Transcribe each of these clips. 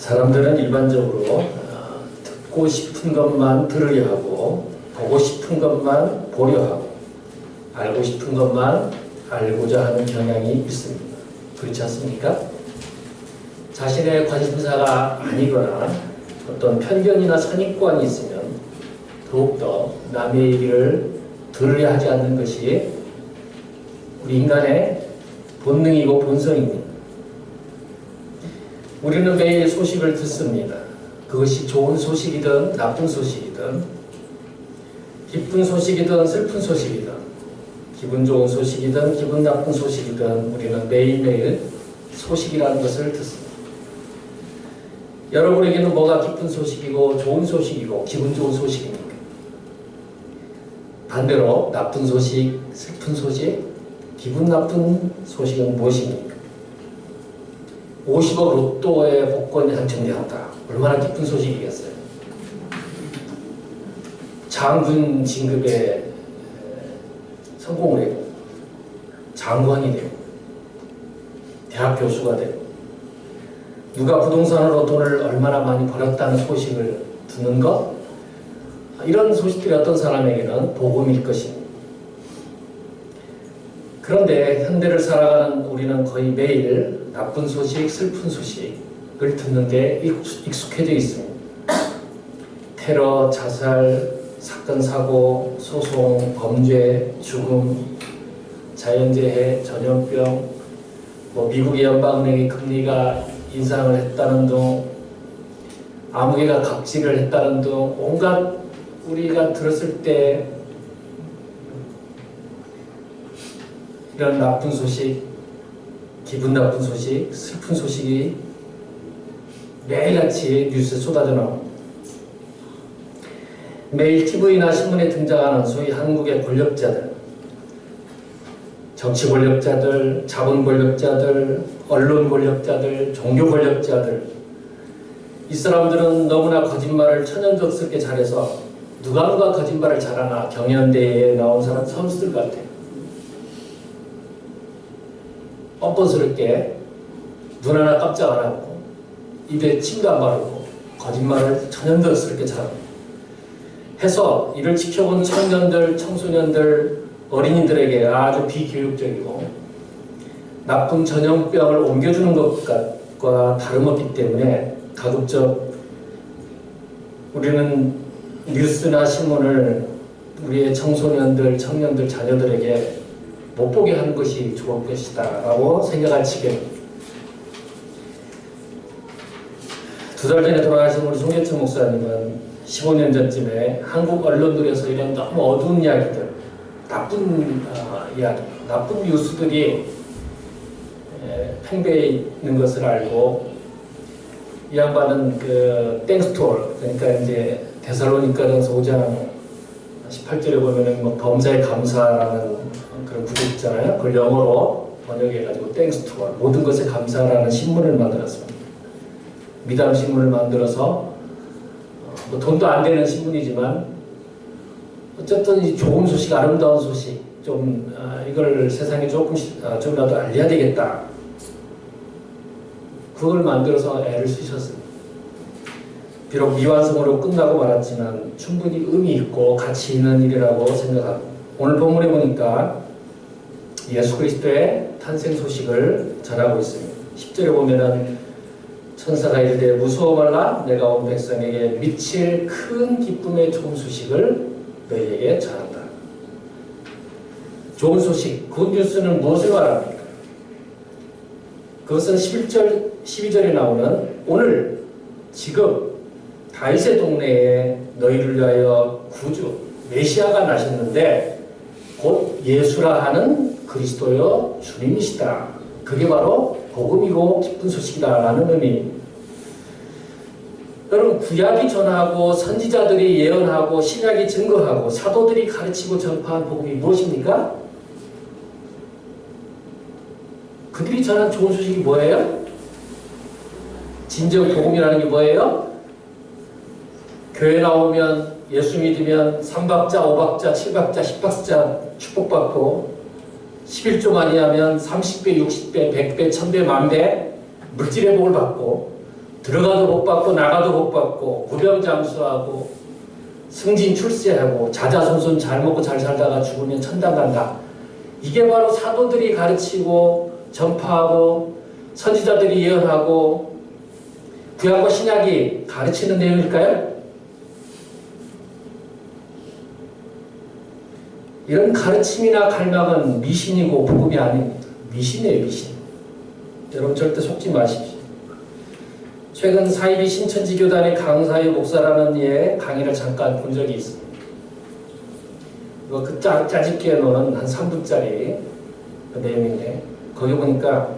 사람들은 일반적으로 듣고 싶은 것만 들으려 하고 보고 싶은 것만 보려 하고 알고 싶은 것만 알고자 하는 경향이 있습니다. 그렇지 않습니까? 자신의 관심사가 아니거나 어떤 편견이나 선입관이 있으면 더욱더 남의 얘기를 들으려 하지 않는 것이 우리 인간의 본능이고 본성입니다. 우리는 매일 소식을 듣습니다. 그것이 좋은 소식이든 나쁜 소식이든 기쁜 소식이든 슬픈 소식이든 기분 좋은 소식이든 기분 나쁜 소식이든 우리는 매일매일 소식이라는 것을 듣습니다. 여러분에게는 뭐가 기쁜 소식이고 좋은 소식이고 기분 좋은 소식입니까? 반대로 나쁜 소식, 슬픈 소식, 기분 나쁜 소식은 무엇입니까? 50억 로또의 복권이 당첨되었다. 얼마나 기쁜 소식이겠어요? 장군 진급에 성공을 했고 장관이 되고 대학 교수가 되고 누가 부동산으로 돈을 얼마나 많이 벌었다는 소식을 듣는 것, 이런 소식들이 어떤 사람에게는 복음일 것입니다. 그런데 현대를 살아가는 우리는 거의 매일 나쁜 소식, 슬픈 소식을 듣는 데 익숙해져 있습니다. 테러, 자살, 사건, 사고, 소송, 범죄, 죽음, 자연재해, 전염병, 미국의 연방은행의 금리가 인상을 했다는 등, 아무개가 갑질을 했다는 등 온갖 우리가 들었을 때 이런 나쁜 소식, 기분 나쁜 소식, 슬픈 소식이 매일같이 뉴스에 쏟아져 나옵니다. 매일 TV나 신문에 등장하는 소위 한국의 권력자들, 정치 권력자들, 자본 권력자들, 언론 권력자들, 종교 권력자들, 이 사람들은 너무나 거짓말을 천연덕스럽게 잘해서 누가 거짓말을 잘하나 경연대회에 나온 사람 선수들 같아요. 뻔뻔스럽게 눈 하나 깜짝 안 하고 입에 침도 안 바르고 거짓말을 천연덕스럽게 잘합니다. 해서 이를 지켜본 청년들, 청소년들, 어린이들에게 아주 비교육적이고 나쁜 전염병을 옮겨주는 것과 다름없기 때문에 가급적 우리는 뉴스나 신문을 우리의 청소년들, 청년들, 자녀들에게 못 보게 하는 것이 좋을 것이다 라고 생각할 지경입니다. 2달 전에 돌아가신 우리 송혜천 목사님은 15년 전쯤에 한국 언론들에서 이런 너무 어두운 이야기들, 나쁜 이야기, 나쁜 뉴스들이 팽배해 있는 것을 알고 이 양반은 그 땡스톨, 그러니까 이제 데살로니가전서 5장 18절에 보면은 범사에 감사라는 그런 구절 있잖아요. 그걸 영어로 번역해가지고 땡스톨, 모든 것에 감사라는 신문을 만들었습니다. 미담 신문을 만들어서 돈도 안 되는 신문이지만 어쨌든 이 좋은 소식, 아름다운 소식 좀 이걸 세상에 좀이라도 알려야 되겠다. 그걸 만들어서 애를 쓰셨습니다. 비록 미완성으로 끝나고 말았지만 충분히 의미 있고 가치 있는 일이라고 생각합니다. 오늘 본문에 보니까 예수 그리스도의 탄생 소식을 전하고 있습니다. 10절에 보면은 천사가 이르되 무서워 말라 내가 온 백성에게 미칠 큰 기쁨의 좋은 소식을 너희에게 전한다. 좋은 소식, 굿뉴스는 무엇을 말합니까? 그것은 11절, 12절에 나오는 오늘, 지금 다윗의 동네에 너희를 위하여 구주, 메시아가 나셨는데 곧 예수라 하는 그리스도여 주님이시다. 그게 바로 복음이고 기쁜 소식이다라는 의미입니다. 여러분, 구약이 전하고 선지자들이 예언하고 신약이 증거하고 사도들이 가르치고 전파한 복음이 무엇입니까? 그들이 전한 좋은 소식이 뭐예요? 진정 복음이라는 게 뭐예요? 교회 나오면 예수 믿으면 3박자, 5박자, 7박자, 10박자 축복받고 11조 많이 하면 30배, 60배, 100배, 1000배, 10,000배 물질의 복을 받고 들어가도 복 받고 나가도 복 받고 무병장수하고 승진 출세하고 자자손손 잘 먹고 잘 살다가 죽으면 천당 간다. 이게 바로 사도들이 가르치고 전파하고 선지자들이 예언하고 구약과 신약이 가르치는 내용일까요? 이런 가르침이나 갈망은 미신이고 복음이 아닙니다. 미신이에요, 미신. 여러분 절대 속지 마십시오. 최근 사이비 신천지교단의 강사의 목사라는 이의 강의를 잠깐 본 적이 있습니다. 이거 그 짜집기에 놓은 한 3분짜리 그 내용인데 거기 보니까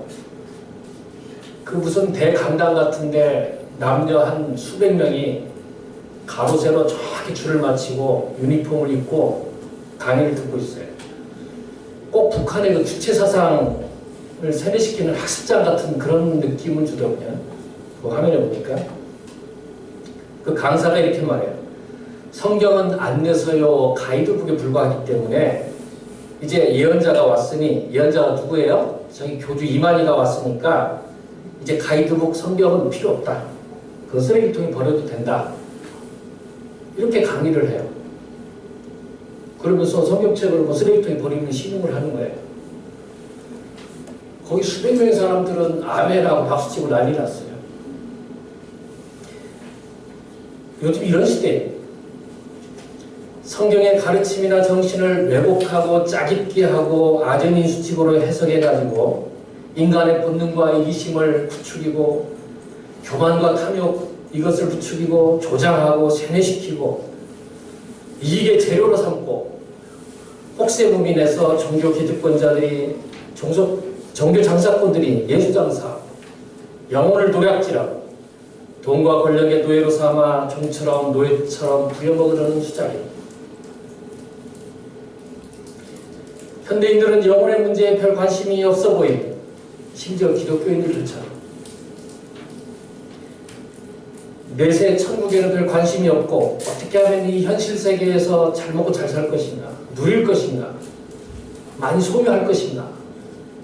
그 무슨 대강당 같은데 남녀 한 수백 명이 가로 세로 저기 줄을 마치고 유니폼을 입고 강의를 듣고 있어요. 꼭 북한의 그 주체사상을 세뇌시키는 학습장 같은 그런 느낌을 주더군요. 그 화면에 보니까 그 강사가 이렇게 말해요. 성경은 안내서요 가이드북에 불과하기 때문에 이제 예언자가 왔으니, 예언자가 누구예요? 저기 교주 이만희가 왔으니까 이제 가이드북 성경은 필요 없다. 그 쓰레기통에 버려도 된다. 이렇게 강의를 해요. 그러면서 성경책을 뭐 쓰레기통에 버리는 신용을 하는 거예요. 거기 수백 명의 사람들은 아멘하고 박수치고 난리 났어요. 요즘 이런 시대에 성경의 가르침이나 정신을 왜곡하고 짜깁기 하고 아전인수식으로 해석해가지고 인간의 본능과 이기심을 부추기고 교만과 탐욕 이것을 부추기고 조장하고 세뇌시키고 이익의 재료로 삼고 혹세무민해서 종교 기득권자들이 종교 장사꾼들이 예수장사 영혼을 도략질하고 돈과 권력의 노예로 삼아 종처럼 노예처럼 부려먹으려는 수작이. 현대인들은 영혼의 문제에 별 관심이 없어 보입니다. 심지어 기독교인들조차. 내세 천국에는 별 관심이 없고 어떻게 하면 이 현실 세계에서 잘 먹고 잘 살 것인가, 누릴 것인가, 많이 소유할 것인가,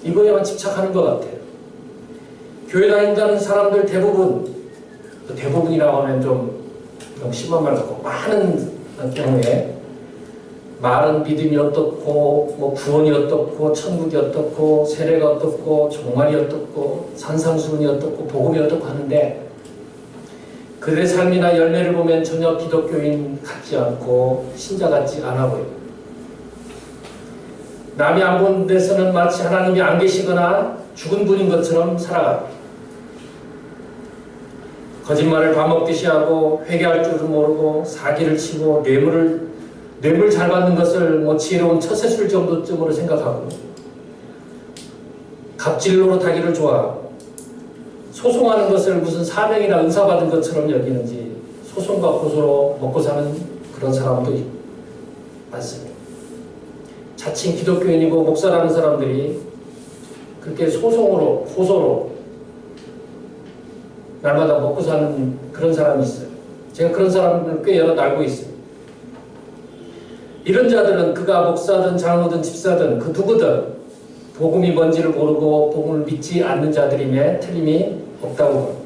이거에만 집착하는 것 같아요. 교회 다닌다는 사람들 대부분이라고 하면 좀 너무 심한 말 같고, 많은 경우에 말은 믿음이 어떻고 뭐 구원이 어떻고 천국이 어떻고 세례가 어떻고 종말이 어떻고 산상수훈이 어떻고 복음이 어떻고 하는데 그들의 삶이나 열매를 보면 전혀 기독교인 같지 않고 신자 같지 않아 보여요. 남이 안 본 데서는 마치 하나님이 안 계시거나 죽은 분인 것처럼 살아갑니다. 거짓말을 밥 먹듯이 하고 회개할 줄도 모르고 사기를 치고 뇌물 잘 받는 것을 뭐 지혜로운 처세술 정도쯤으로 생각하고 갑질로로 타기를 좋아하고 소송하는 것을 무슨 사명이나 은사 받은 것처럼 여기는지 소송과 고소로 먹고 사는 그런 사람도 많습니다. 자칭 기독교인이고 목사라는 사람들이 그렇게 소송으로 고소로 날마다 먹고 사는 그런 사람이 있어요. 제가 그런 사람을 꽤 여러 알고 있어요. 이런 자들은 그가 목사든 장로든 집사든 그 누구든 복음이 뭔지를 모르고 복음을 믿지 않는 자들임에 틀림이 없다고 봅니다.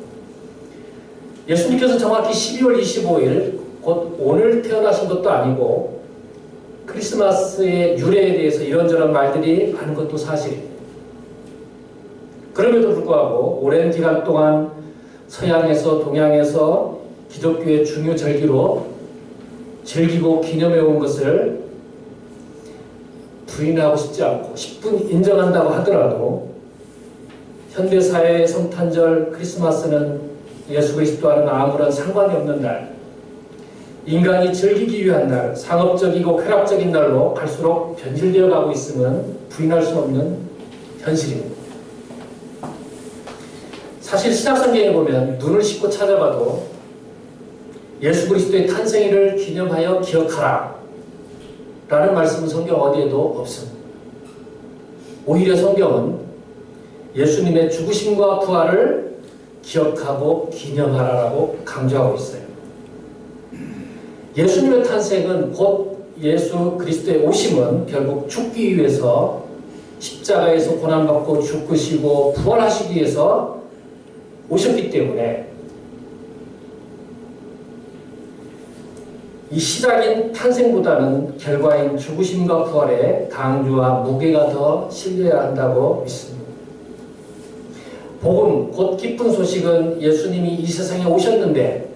예수님께서 정확히 12월 25일 곧 오늘 태어나신 것도 아니고 크리스마스의 유래에 대해서 이런저런 말들이 많은 것도 사실입니다. 그럼에도 불구하고 오랜 기간 동안 서양에서 동양에서 기독교의 중요 절기로 즐기고 기념해온 것을 부인하고 싶지 않고 10분 인정한다고 하더라도 현대사회의 성탄절 크리스마스는 예수 그리스도와는 아무런 상관이 없는 날, 인간이 즐기기 위한 날, 상업적이고 쾌락적인 날로 갈수록 변질되어 가고 있음은 부인할 수 없는 현실입니다. 사실 신약성경에 보면 눈을 씻고 찾아봐도 예수 그리스도의 탄생일을 기념하여 기억하라 라는 말씀은 성경 어디에도 없습니다. 오히려 성경은 예수님의 죽으심과 부활을 기억하고 기념하라라고 강조하고 있어요. 예수님의 탄생은 곧 예수 그리스도의 오심은 결국 죽기 위해서 십자가에서 고난받고 죽으시고 부활하시기 위해서 오셨기 때문에 이 시작인 탄생보다는 결과인 죽으심과 부활에 강조와 무게가 더 실려야 한다고 믿습니다. 복음, 곧 기쁜 소식은 예수님이 이 세상에 오셨는데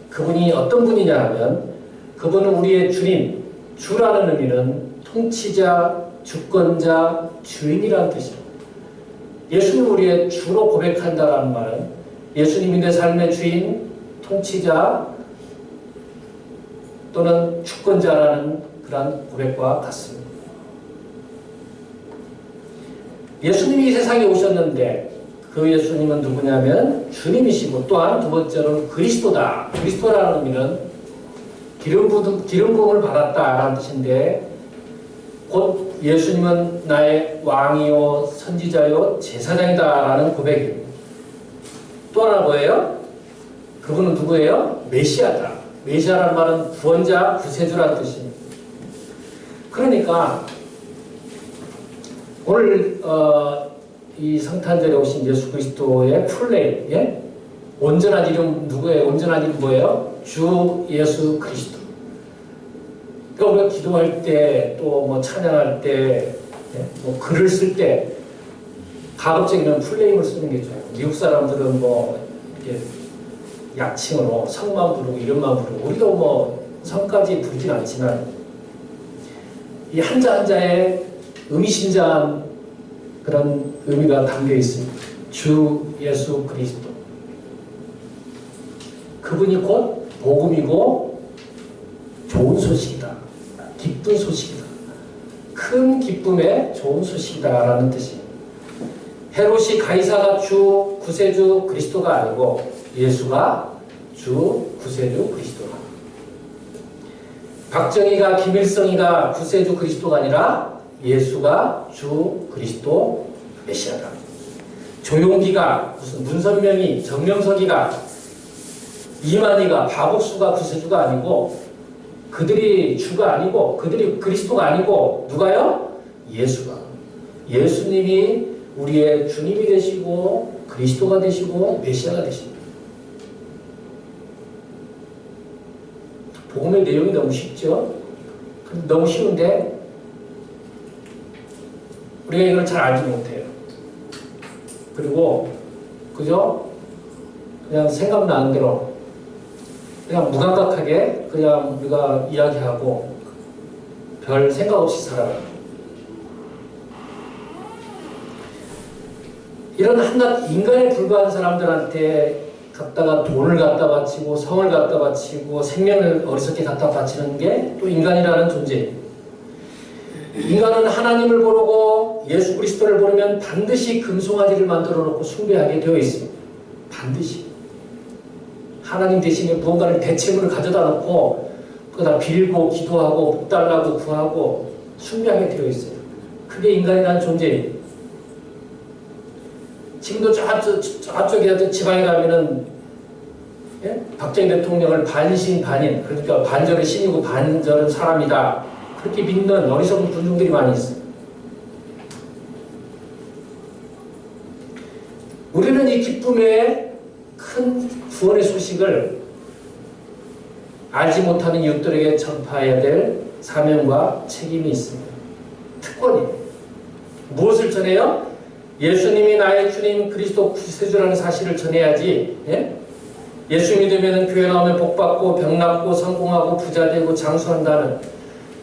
그분이 어떤 분이냐 하면 그분은 우리의 주님, 주라는 의미는 통치자, 주권자, 주인이라는 뜻입니다. 예수님 우리의 주로 고백한다는 말은 예수님이 내 삶의 주인, 통치자 또는 주권자라는 그런 고백과 같습니다. 예수님이 이 세상에 오셨는데 그 예수님은 누구냐면 주님이시고 또한 두 번째로는 그리스도다. 그리스도라는 의미는 기름 부음을 받았다라는 뜻인데 곧 예수님은 나의 왕이요 선지자요 제사장이다라는 고백입니다. 또 하나 뭐예요? 그분은 누구예요? 메시아다. 메시아라는 말은 구원자, 구세주라는 뜻입니다. 그러니까 오늘 이 성탄절에 오신 예수 그리스도의 풀네임, 예? 온전한 이름 누구예요? 온전한 이름 뭐예요? 주 예수 그리스도. 그러니까 우리가 기도할 때, 또 뭐 찬양할 때, 예? 뭐 글을 쓸 때 가급적이면 풀네임을 쓰는 게 좋아요. 미국 사람들은 뭐 이렇게 약칭으로 성만 부르고 이름만 부르고 우리도 뭐 성까지 부르진 않지만 이 한자 한자에 의미심장한 그런 의미가 담겨 있습니다. 주 예수 그리스도. 그분이 곧 복음이고 좋은 소식이다. 기쁜 소식이다. 큰 기쁨의 좋은 소식이다라는 뜻입니다. 헤롯이 가이사가 주 구세주 그리스도가 아니고 예수가 주 구세주 그리스도다. 박정희가 김일성이가 구세주 그리스도가 아니라 예수가 주 그리스도 메시아다. 조용기가 무슨 문선명이 정명석이가 이만희가 박옥수가 구세주가 아니고 그들이 주가 아니고 그들이 그리스도가 아니고 누가요? 예수가. 예수님이 우리의 주님이 되시고 그리스도가 되시고 메시아가 되십니다. 복음의 내용이 너무 쉽죠? 너무 쉬운데 우리가 이걸 잘 알지 못해요. 그리고 그저 그냥 생각나는 대로 그냥 무감각하게 그냥 우리가 이야기하고 별 생각 없이 살아가요. 이런 한낱 인간에 불과한 사람들한테 갖다가 돈을 갖다 바치고 성을 갖다 바치고 생명을 어리석게 갖다 바치는 게 또 인간이라는 존재예요. 인간은 하나님을 모르고 예수 그리스도를 모르면 반드시 금송아지를 만들어 놓고 숭배하게 되어 있습니다. 반드시. 하나님 대신에 무언가를 대체물을 가져다 놓고 그다 빌고 기도하고 복 달라고 구하고 숭배하게 되어 있어요. 그게 인간이라는 존재예요. 지금도 저쪽에 지방에 가면은 예? 박정희 대통령을 반신반인, 그러니까 반절은 신이고 반절은 사람이다. 그렇게 믿는 어리석은 군중들이 많이 있어요. 우리는 이 기쁨의 큰 구원의 소식을 알지 못하는 이웃들에게 전파해야 될 사명과 책임이 있습니다. 특권이에요. 무엇을 전해요? 예수님이 나의 주님 그리스도 구세주라는 사실을 전해야지. 예? 예수님이 되면 교회 나오면 복받고 병낫고 성공하고 부자되고 장수한다는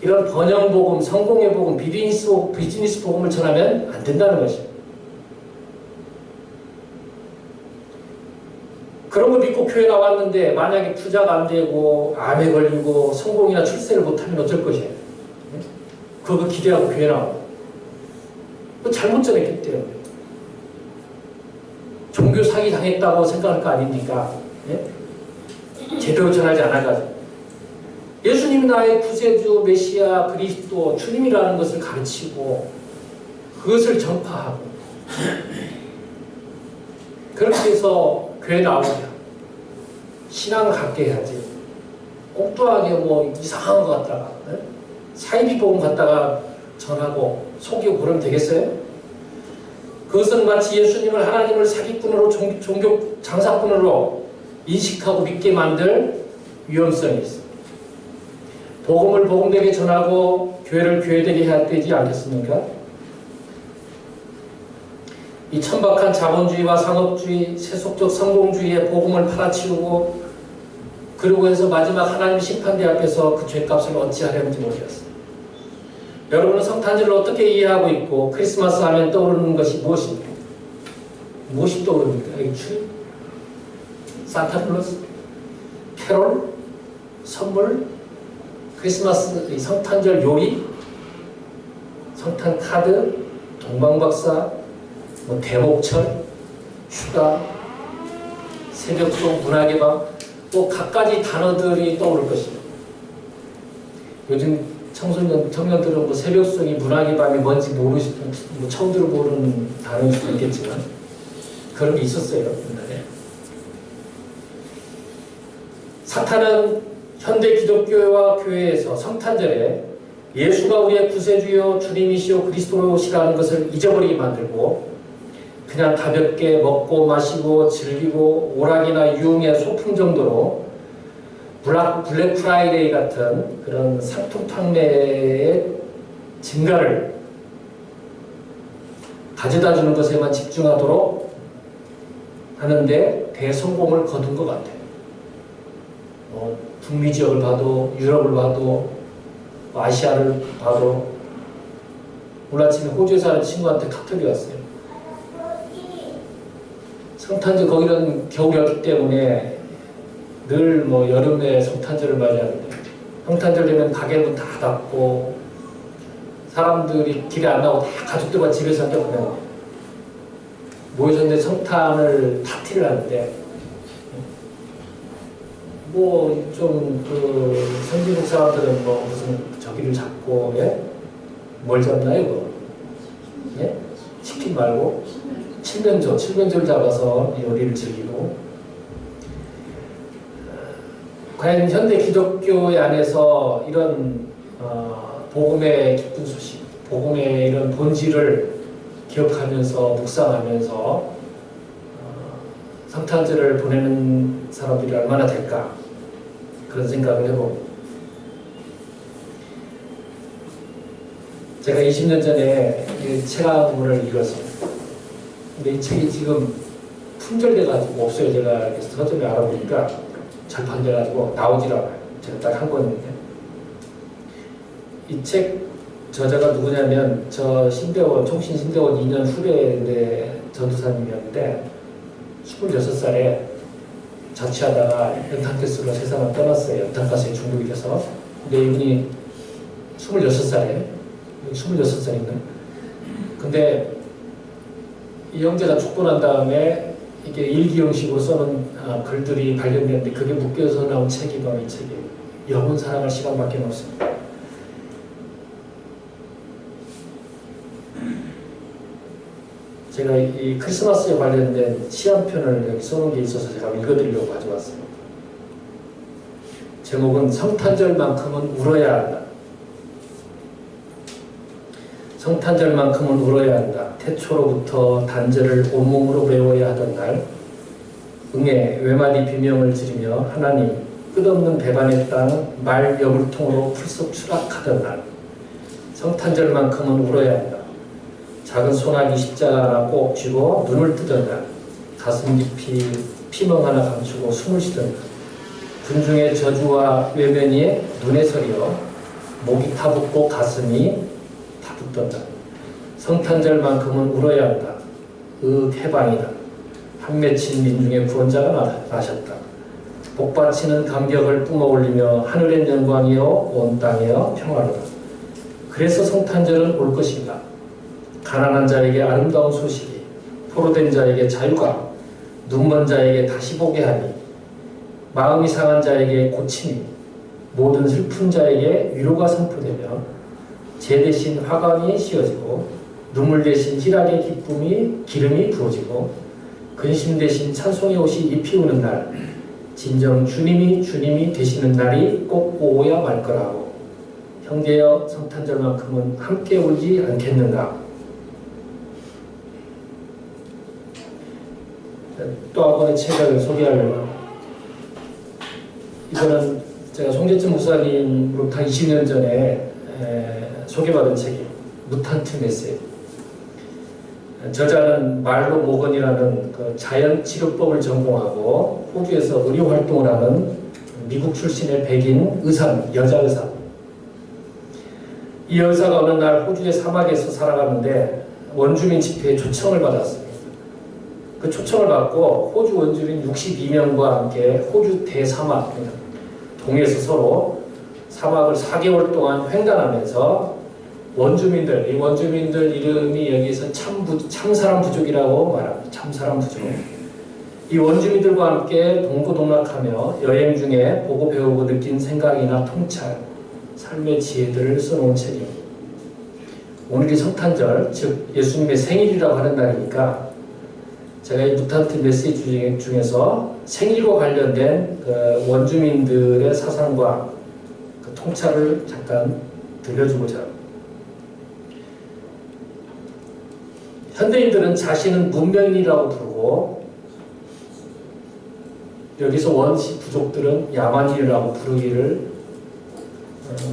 이런 번영복음, 성공의 복음, 비즈니스 복음을 전하면 안 된다는 것입니다. 그런 거 믿고 교회 나왔는데 만약에 투자가 안 되고 암에 걸리고 성공이나 출세를 못하면 어쩔 것이에요? 그거 기대하고 교회 나오고 잘못 전했기 때문에 종교 사기 당했다고 생각할 거 아닙니까? 예? 제대로 전하지 않아가지고 예수님이 나의 구세주, 메시아, 그리스도, 주님이라는 것을 가르치고 그것을 전파하고 그렇게 해서 교회 나오게 하고 신앙을 갖게 해야지. 엉뚱하게 뭐 이상한 거 갖다가 사이비 복음 갖다가 전하고 속이고 그러면 되겠어요? 그것은 마치 예수님을 하나님을 사기꾼으로 종교 장사꾼으로 인식하고 믿게 만들 위험성이 있습니다. 복음을 복음되게 전하고 교회를 교회되게 해야 되지 않겠습니까? 이 천박한 자본주의와 상업주의, 세속적 성공주의의 복음을 팔아치우고 그러고 해서 마지막 하나님 심판대 앞에서 그 죄값을 어찌하려는지 모르겠어요. 여러분은 성탄절을 어떻게 이해하고 있고 크리스마스 하면 떠오르는 것이 무엇입니까? 무엇이 떠오릅니까? 추리? 산타클로스? 캐롤? 선물? 크리스마스 성탄절 요리? 성탄 카드? 동방박사? 뭐 대목철? 휴가? 새벽송? 문학의 밤? 뭐 갖가지 단어들이 떠오를 것입니다. 요즘 청년들은 뭐 새벽송이 문학의 밤이 뭔지 뭐 처음 들어보는 단어일 수도 있겠지만 그런 게 있었어요. 옛날에. 사탄은 현대 기독교와 교회에서 성탄절에 예수가 우리의 구세주요 주님이시오 그리스도로 오시라는 것을 잊어버리게 만들고 그냥 가볍게 먹고 마시고 즐기고 오락이나 유흥의 소풍 정도로 블랙 프라이데이 같은 그런 상품 판매의 증가를 가져다 주는 것에만 집중하도록 하는데 대성공을 거둔 것 같아요. 북미 지역을 봐도 유럽을 봐도 아시아를 봐도 오늘 아침에 호주에 사는 친구한테 카톡이 왔어요. 성탄절 거기는 겨울이었기 때문에 늘 뭐 여름에 성탄절을 맞이하는데 성탄절 되면 가게문 다 닫고 사람들이 길에 안 나오고 다 가족들과 집에서 함께 보내는 모여서 성탄을 파티를 하는데 뭐 좀 그 선진국 사람들은 뭐 무슨 저기를 잡고 예? 뭘 잡나요 이거? 예? 치킨 말고 칠면조를 잡아서 요리를 즐기고 과연 현대 기독교의 안에서 이런 복음의 기쁜 소식, 복음의 이런 본질을 기억하면서 묵상하면서 성탄절을 보내는 사람들이 얼마나 될까 그런 생각을 해봅니다. 제가 20년 전에 책 한 권을 읽었습니다. 근데 이 책이 지금 품절돼가지고 없어요. 제가 서점에 알아보니까 절판돼가지고 나오질 않아요. 제가 딱 한 권인데 이 책 저자가 누구냐면 저 신대원 총신 신대원 2년 후배인데 전도사님이었는데 26살에 자취하다가 연탄가스로 세상을 떠났어요. 연탄가스에 중독이 돼서. 근데 이분이 26살인가? 근데 이 형제가 죽고 난 다음에 이게 일기 형식으로 써놓은 글들이 발견됐는데 그게 묶여서 나온 책이 바로 이 책이에요. 영혼 사랑할 시간밖에 없습니다. 제가 이 크리스마스에 관련된 시 한 편을 여기 써놓은 게 있어서 제가 읽어드리려고 가져왔어요. 제목은 성탄절만큼은 울어야 한다. 성탄절만큼은 울어야 한다. 태초로부터 단절을 온몸으로 외워야 하던 날 응애 외마디 비명을 지르며 하나님 끝없는 배반의 땅 말 여물통으로 풀썩 추락하던 날 성탄절만큼은 울어야 한다. 작은 소나기 십자가 하나 꼭 쥐고 눈을 뜨던 날 가슴 깊이 피멍 하나 감추고 숨을 쉬던 날 군중의 저주와 외면이 눈에 서려 목이 타붙고 가슴이 타붙던 날 성탄절만큼은 울어야 한다. 해방이다. 한 맺힌 민중의 구원자가 나셨다. 복받치는 감격을 뿜어올리며 하늘의 영광이여 온 땅이여 평화로다. 그래서 성탄절은 올 것인가? 가난한 자에게 아름다운 소식이, 포로된 자에게 자유가, 눈먼 자에게 다시 보게 하니, 마음이 상한 자에게 고침이, 모든 슬픈 자에게 위로가 선포되며 재 대신 화관이 씌워지고 눈물 대신 희락의 기름이 부어지고 근심 대신 찬송의 옷이 입히 오는 날 진정 주님이 되시는 날이 꼭 오야 말 거라고 형제여 성탄절만큼은 함께 울지 않겠는가. 또 한 권의 책을 소개하려면 이거는 제가 송재천 목사님으로부터 20년 전에 소개받은 책이 무탄트 메시지. 저자는 말로 모건이라는 그 자연치료법을 전공하고 호주에서 의료활동을 하는 미국 출신의 백인 의사입니다. 여자 의사. 이 여사가 어느 날 호주의 사막에서 살아가는데 원주민 집회에 초청을 받았습니다. 그 초청을 받고 호주 원주민 62명과 함께 호주 대사막, 동해에서 서로 사막을 4개월 동안 횡단하면서 원주민들, 이 원주민들 이름이 여기서 참사람 부족이라고 말합니다. 참사람 부족. 이 원주민들과 함께 동고동락하며 여행 중에 보고 배우고 느낀 생각이나 통찰, 삶의 지혜들을 써놓은 책입니다. 오늘이 성탄절, 즉 예수님의 생일이라고 하는 날이니까 제가 이 무탄트 메시지 중에서 생일과 관련된 그 원주민들의 사상과 그 통찰을 잠깐 들려주고자 합니다. 현대인들은 자신은 문명인이라고 부르고 여기서 원시 부족들은 야만인이라고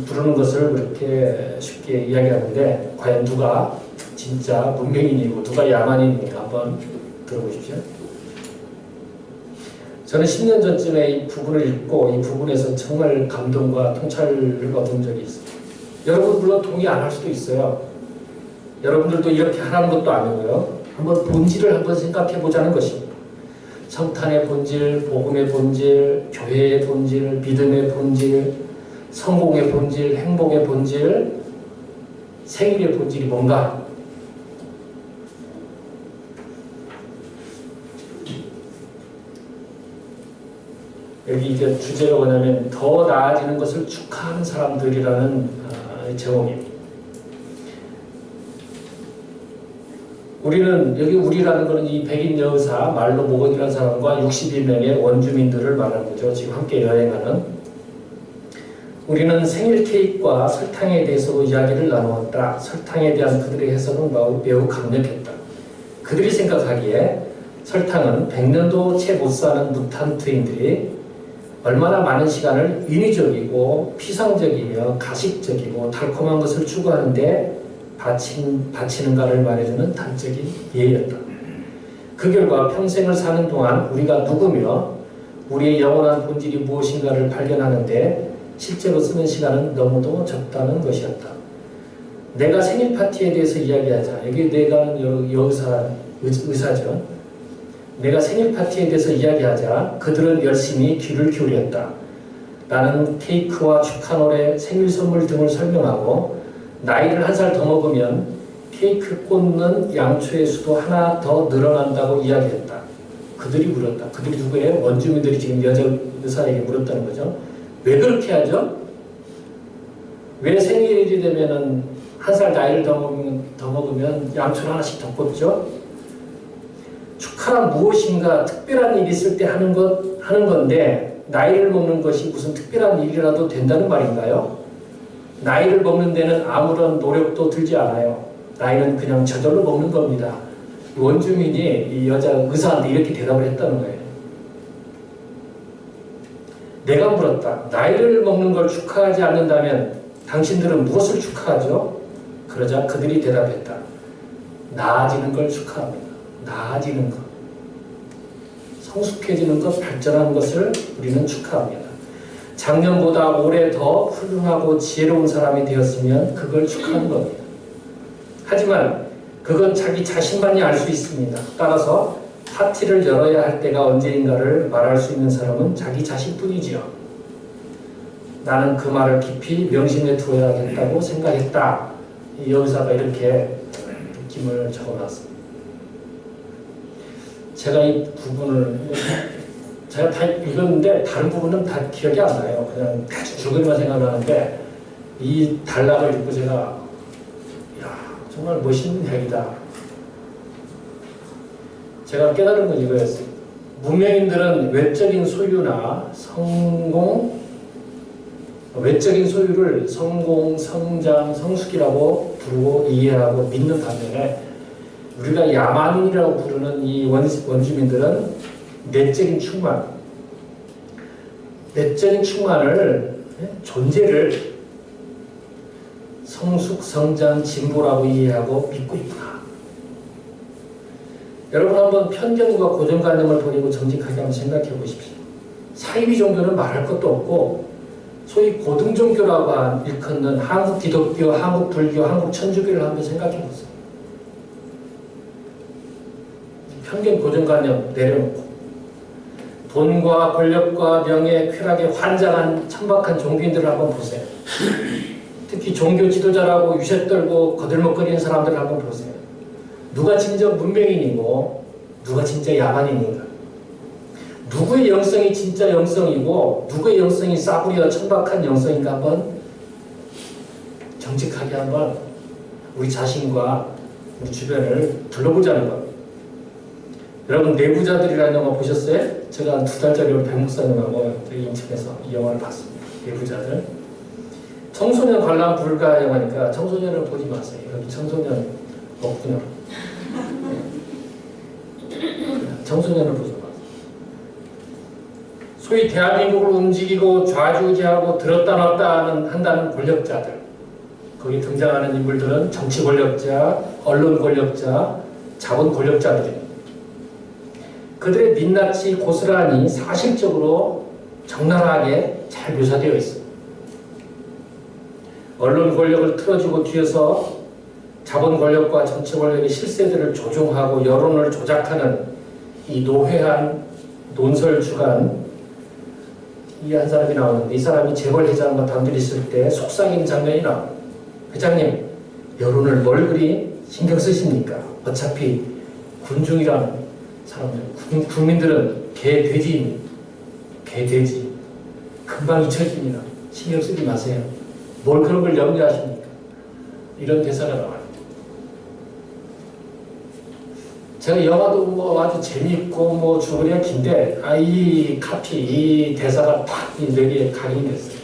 부르는 것을 그렇게 쉽게 이야기하는데 과연 누가 진짜 문명인이고 누가 야만인인가 한번 들어보십시오. 저는 10년 전쯤에 이 부분을 읽고 이 부분에서 정말 감동과 통찰을 얻은 적이 있어요. 여러분 물론 동의 안 할 수도 있어요. 여러분들도 이렇게 하라는 것도 아니고요. 한번 본질을 한번 생각해 보자는 것입니다. 성탄의 본질, 복음의 본질, 교회의 본질, 믿음의 본질, 성공의 본질, 행복의 본질, 생일의 본질이 뭔가? 여기 이게 주제가 뭐냐면 더 나아지는 것을 축하하는 사람들이라는 제목입니다. 우리는 여기 우리라는 것은 이 백인 여사 말로 모건이라는 사람과 61명의 원주민들을 말하는 거죠. 지금 함께 여행하는. 우리는 생일 케이크와 설탕에 대해서도 이야기를 나누었다. 설탕에 대한 그들의 해석은 매우 강력했다. 그들이 생각하기에 설탕은 100년도 채 못 사는 무탄트인들이 얼마나 많은 시간을 인위적이고 피상적이며 가식적이고 달콤한 것을 추구하는데 바치는가를 말해주는 단적인 예였다. 그 결과 평생을 사는 동안 우리가 누구며 우리의 영원한 본질이 무엇인가를 발견하는데 실제로 쓰는 시간은 너무도 적다는 것이었다. 내가 생일 파티에 대해서 이야기하자. 여기 내가 의사죠. 내가 생일 파티에 대해서 이야기하자. 그들은 열심히 귀를 기울였다. 나는 케이크와 축하 노래, 생일 선물 등을 설명하고 나이를 한 살 더 먹으면 케이크 꽂는 양초의 수도 하나 더 늘어난다고 이야기했다. 그들이 물었다. 그들이 누구예요? 원주민들이 지금 여자 의사에게 물었다는 거죠. 왜 그렇게 하죠? 왜 생일이 되면은 한 살 나이를 더 먹으면 양초를 하나씩 더 꽂죠? 축하란 무엇인가 특별한 일이 있을 때 하는 건데 나이를 먹는 것이 무슨 특별한 일이라도 된다는 말인가요? 나이를 먹는 데는 아무런 노력도 들지 않아요. 나이는 그냥 저절로 먹는 겁니다. 원주민이 이 여자 의사한테 이렇게 대답을 했다는 거예요. 내가 물었다. 나이를 먹는 걸 축하하지 않는다면 당신들은 무엇을 축하하죠? 그러자 그들이 대답했다. 나아지는 걸 축하합니다. 나아지는 것. 성숙해지는 것, 발전하는 것을 우리는 축하합니다. 작년보다 올해 더 훌륭하고 지혜로운 사람이 되었으면 그걸 축하하는 겁니다. 하지만 그건 자기 자신만이 알 수 있습니다. 따라서 파티를 열어야 할 때가 언제인가를 말할 수 있는 사람은 자기 자신뿐이지요. 나는 그 말을 깊이 명심해 두어야겠다고 생각했다. 이 여기사가 이렇게 느낌을 적어놨습니다. 제가 이 부분을 제가 다 읽었는데 다른 부분은 다 기억이 안 나요. 그냥 대충 줄거리만 생각나는데 이 단락을 읽고 제가 야 정말 멋있는 이야기다. 제가 깨달은 건 이거였어요. 문명인들은 외적인 소유나 외적인 소유를 성공, 성장, 성숙이라고 부르고 이해하고 믿는 반면에 우리가 야만인이라고 부르는 이 내적인 충만, 내적인 충만을 존재를 성숙, 성장, 진보라고 이해하고 믿고 있구나. 여러분 한번 편견과 고정관념을 버리고 정직하게 한번 생각해 보십시오. 사이비 종교는 말할 것도 없고 소위 고등종교라고 일컫는 한국 기독교, 한국 불교, 한국 천주교를 한번 생각해 보세요. 편견, 고정관념 내려놓고 돈과 권력과 명예, 쾌락에 환장한 천박한 종교인들을 한번 보세요. 특히 종교 지도자라고 유세 떨고 거들먹거리는 사람들을 한번 보세요. 누가 진정 문명인이고 누가 진짜 야만인인가? 누구의 영성이 진짜 영성이고 누구의 영성이 싸구려 천박한 영성인가 한번 정직하게 한번 우리 자신과 우리 주변을 둘러보자는 겁니다. 여러분 내부자들이라는 영화 보셨어요? 제가 한 2달 전에 우리 백 목사님하고 저희 인천에서 이 영화를 봤습니다. 내부자들. 청소년 관람 불가 영화니까 청소년을 보지 마세요. 여기 청소년 없군요. 청소년을 보지 마세요. 소위 대한민국을 움직이고 좌지우지하고 들었다 놨다 한다는 권력자들. 거기 등장하는 인물들은 정치 권력자, 언론 권력자, 자본 권력자들입니다. 그들의 민낯이 고스란히 사실적으로 적나라하게 잘 묘사되어 있습니다. 언론 권력을 틀어주고 뒤에서 자본 권력과 정치 권력의 실세들을 조종하고 여론을 조작하는 이 노회한 논설 주간 이 한 사람이 나오는데 이 사람이 재벌 회장과 단둘이 있을 때 속삭이는 장면이 나옵니다. 회장님, 여론을 뭘 그리 신경 쓰십니까? 어차피 군중이라는 사람들, 국민들은 개, 돼지입니다. 개, 돼지. 금방 잊혀집니다. 신경 쓰지 마세요. 뭘 그런 걸 염려하십니까? 이런 대사가 나와요. 제가 영화도 뭐 아주 재미있고 뭐 주거리가 긴데 이 카피, 이 대사가 딱 이 뇌리에 각인이 됐어요.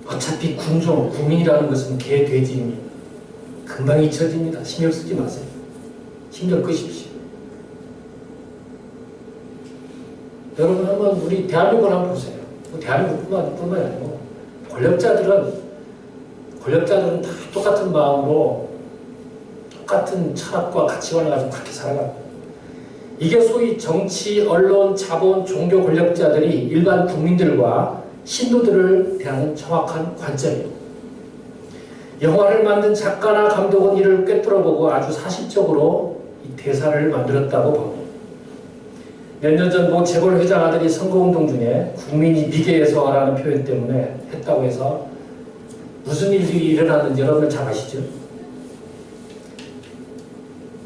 어차피 군종, 국민이라는 것은 개, 돼지입니다. 금방 잊혀집니다. 신경 쓰지 마세요. 신경 끄십시오. 여러분 한번 우리 대한민국을 한번 보세요. 대한민국뿐만 아니고 권력자들은 다 똑같은 마음으로 똑같은 철학과 가치관을 가지고 그렇게 살아갑니다. 이게 소위 정치, 언론, 자본, 종교 권력자들이 일반 국민들과 신도들을 대하는 정확한 관점이에요. 영화를 만든 작가나 감독은 이를 꿰뚫어보고 아주 사실적으로 이 대사를 만들었다고 봅니다. 몇 년 전 모 재벌 회장 아들이 선거운동 중에 국민이 미개해서라는 표현 때문에 했다고 해서 무슨 일이 일어났는지 여러분 잘 아시죠?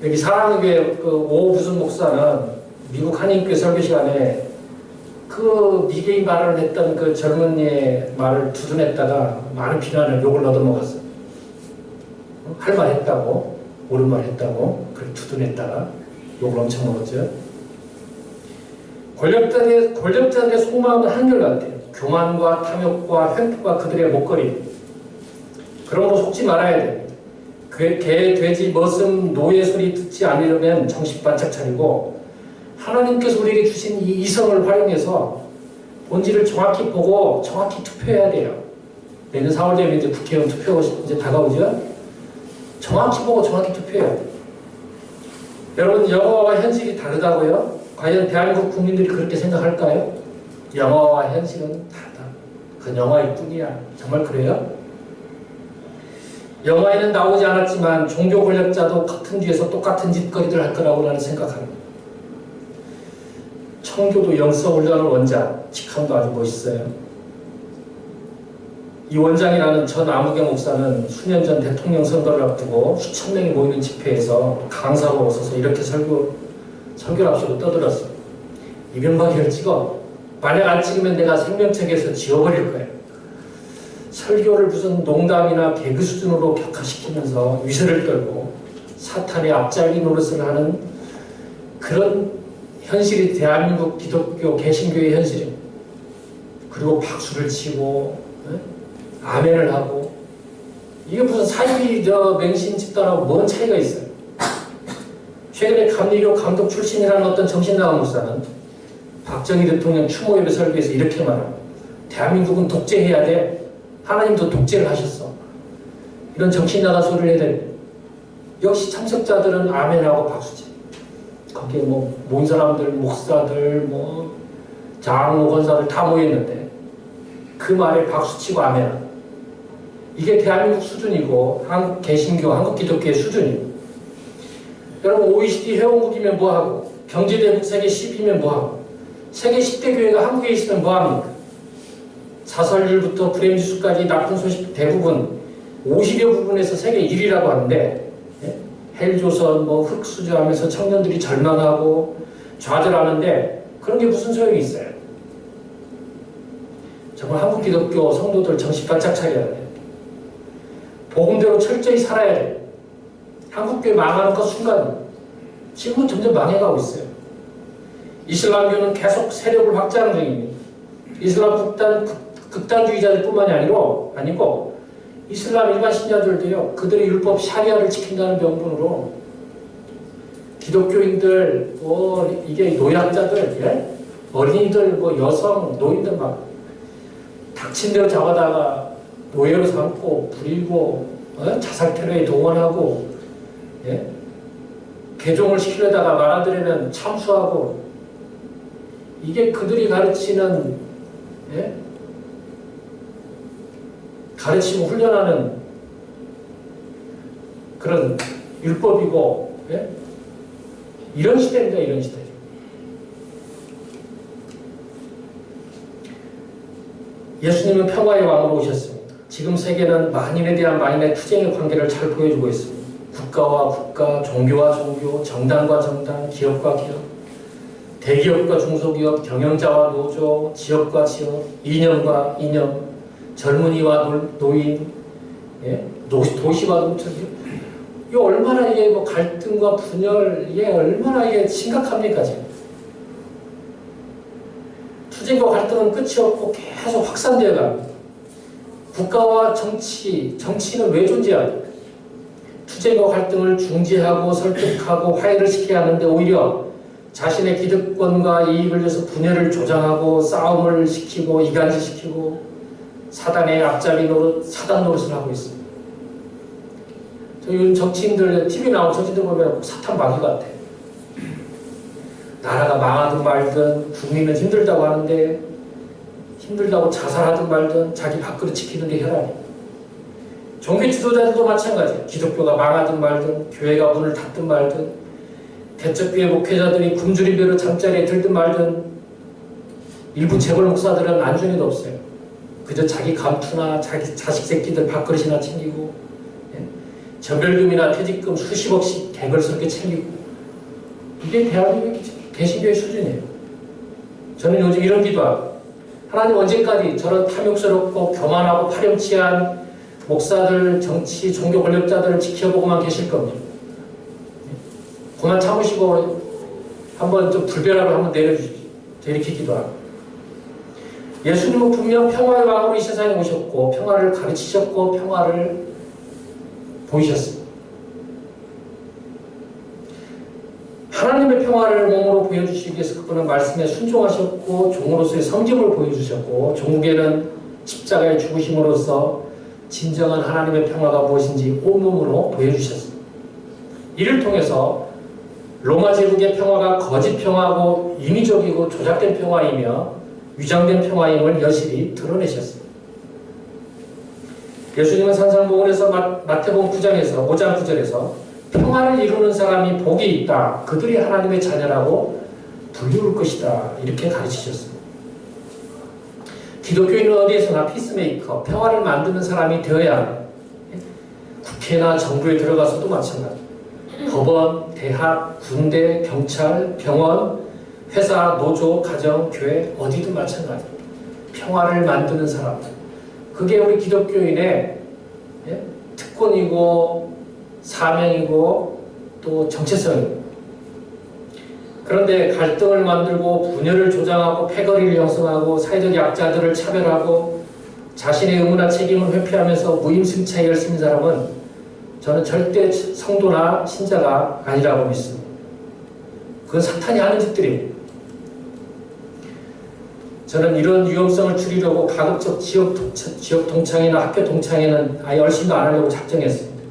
여기 사랑교회 오 무슨 목사는 미국 한인교회 설교 시간에 그 미개인 발언을 했던 그 젊은이의 말을 두둔했다가 많은 비난을 욕을 얻어먹었어요. 할 말 했다고, 옳은 말 했다고, 그걸 두둔했다가 욕을 엄청 먹었죠. 권력자들의 속마음은 한결같아요. 교만과 탐욕과 횡포가 그들의 목걸이. 그런 거 속지 말아야 돼요. 개, 돼지, 머슴, 노예 소리 듣지 않으려면 정신 바짝 차리고 하나님께서 우리에게 주신 이 이성을 활용해서 본질을 정확히 보고 정확히 투표해야 돼요. 내년 4월 되면 이제 국회의원 투표 이제 다가오죠? 정확히 보고 정확히 투표해야 돼요. 여러분, 영화와 현실이 다르다고요? 과연 대한민국 국민들이 그렇게 생각할까요? 영화와 현실은 다르다. 그건 영화일 뿐이야. 정말 그래요? 영화에는 나오지 않았지만 종교 권력자도 같은 뒤에서 똑같은 짓거리들 할 거라고 나는 생각합니다. 청교도 영성훈련을 원장, 직함도 아주 멋있어요. 이 원장이라는 전 아무개 목사는 수년 전 대통령 선거를 앞두고 수천 명이 모이는 집회에서 강사로 서서 이렇게 설교를 앞서고 떠들었어요. 이명박이를 찍어. 만약 안 찍으면 내가 생명책에서 지워버릴 거예요. 설교를 무슨 농담이나 개그 수준으로 격화시키면서 위세를 떨고 사탄의 앞잘기 노릇을 하는 그런 현실이 대한민국 기독교 개신교의 현실입니다. 그리고 박수를 치고 아멘을 하고 이게 무슨 사이비 맹신 집단하고 뭔 차이가 있어요. 최근에 감리교 감독 출신이라는 어떤 정신나간 목사는 박정희 대통령 추모예배 설교에서 이렇게 말합니다. 대한민국은 독재해야 돼. 하나님도 독재를 하셨어. 이런 정신나간 소리를 해야 돼. 역시 참석자들은 아멘하고 박수치. 거기에 뭐 모인 사람들, 목사들, 뭐 장로, 권사들 다 모였는데 그 말에 박수치고 아멘하고. 이게 대한민국 수준이고 한국 개신교, 한국 기독교의 수준이고. 여러분 OECD 회원국이면 뭐하고, 경제대국 세계 10이면 뭐하고, 세계 10대 교회가 한국에 있으면 뭐합니까? 자살률부터 불행지수까지 나쁜 소식 대부분 50여 부분에서 세계 1위라고 하는데, 헬조선, 뭐 흑수저 하면서 청년들이 절망하고 좌절하는데 그런 게 무슨 소용이 있어요? 정말 한국 기독교 성도들 정신 바짝 차려야 돼. 복음대로 철저히 살아야 돼. 한국교회 망하는 것 순간 지금은 점점 망해가고 있어요. 이슬람교는 계속 세력을 확장하는 중입니다. 이슬람 극단주의자들 뿐만이 아니고 이슬람 일반 신자들도요, 그들의 율법 샤리아를 지킨다는 명분으로 기독교인들, 이게 노약자들, 예? 어린이들, 여성, 노인들 막 닥친 대로 잡아다가 노예로 삼고 부리고 자살 테러에 동원하고, 예? 개종을 시키려다가 말아들이면 참수하고, 이게 그들이 가르치는, 예? 가르치고 훈련하는 그런 율법이고, 예? 이런 시대입니다. 이런 시대죠. 예수님은 평화의 왕으로 오셨습니다. 지금 세계는 만인에 대한 만인의 투쟁의 관계를 잘 보여주고 있습니다. 국가와 국가, 종교와 종교, 정당과 정당, 기업과 기업, 대기업과 중소기업, 경영자와 노조, 지역과 지역, 이념과 이념, 젊은이와 노인, 예? 도시와 농촌, 이 얼마나 이게 갈등과 분열, 이게 얼마나 이게 심각합니까, 지금? 투쟁과 갈등은 끝이 없고 계속 확산되어 갑니다. 국가와 정치는 왜 존재합니까? 투쟁과 갈등을 중지하고 설득하고 화해를 시켜야 하는데 오히려 자신의 기득권과 이익을 위해서 분열을 조장하고 싸움을 시키고 이간질시키고 사단의 앞잡이 노릇, 사단 노릇을 하고 있습니다. 저 요즘 정치인들, TV 나온 정치인들 보면 사탄 마귀 같아. 나라가 망하든 말든 국민은 힘들다고 하는데 힘들다고 자살하든 말든 자기 밥그릇 지키는 게 혈안이에요. 종교 지도자들도 마찬가지예요. 기독교가 망하든 말든 교회가 문을 닫든 말든 대적교회 목회자들이 굶주림대로 잠자리에 들든 말든 일부 재벌 목사들은 안중에도 없어요. 그저 자기 감투나 자기 자식 새끼들 밥그릇이나 챙기고, 예? 전별금이나 퇴직금 수십억씩 개걸스럽게 챙기고, 이게 대한민국 개신교의 수준이에요. 저는 요즘 이런 기도하고, 하나님 언제까지 저런 탐욕스럽고 교만하고 파렴치한 목사들, 정치, 종교 권력자들을 지켜보고만 계실 겁니다. 그만 참으시고 한번 좀 불변함을 한번 내려주십시오. 저 이렇게 기도하고. 예수님은 분명 평화의 왕으로 이 세상에 오셨고 평화를 가르치셨고 평화를 보이셨습니다. 하나님의 평화를 몸으로 보여주시기 위해서 그분은 말씀에 순종하셨고 종으로서의 섬김을 보여주셨고 종국에는 십자가의 죽으심으로써 진정한 하나님의 평화가 무엇인지 온몸으로 보여주셨습니다. 이를 통해서 로마 제국의 평화가 거짓 평화고 인위적이고 조작된 평화이며 위장된 평화임을 여실히 드러내셨습니다. 예수님은 산상복음에서 마태복음 9장에서 5장 9절에서 평화를 이루는 사람이 복이 있다. 그들이 하나님의 자녀라고 불리울 것이다. 이렇게 가르치셨습니다. 기독교인은 어디에서나 피스메이커, 평화를 만드는 사람이 되어야 합니다. 국회나 정부에 들어가서도 마찬가지입니다. 법원, 대학, 군대, 경찰, 병원, 회사, 노조, 가정, 교회 어디든 마찬가지입니다. 평화를 만드는 사람들. 그게 우리 기독교인의 특권이고 사명이고 또 정체성입니다. 그런데 갈등을 만들고 분열을 조장하고 패거리를 형성하고 사회적 약자들을 차별하고 자신의 의무나 책임을 회피하면서 무임승차에 열심인 사람은 저는 절대 성도나 신자가 아니라고 믿습니다. 그건 사탄이 하는 짓들입니다. 저는 이런 위험성을 줄이려고 가급적 지역 동창회나 학교 동창회는 아예 얼씬도 안 하려고 작정했습니다.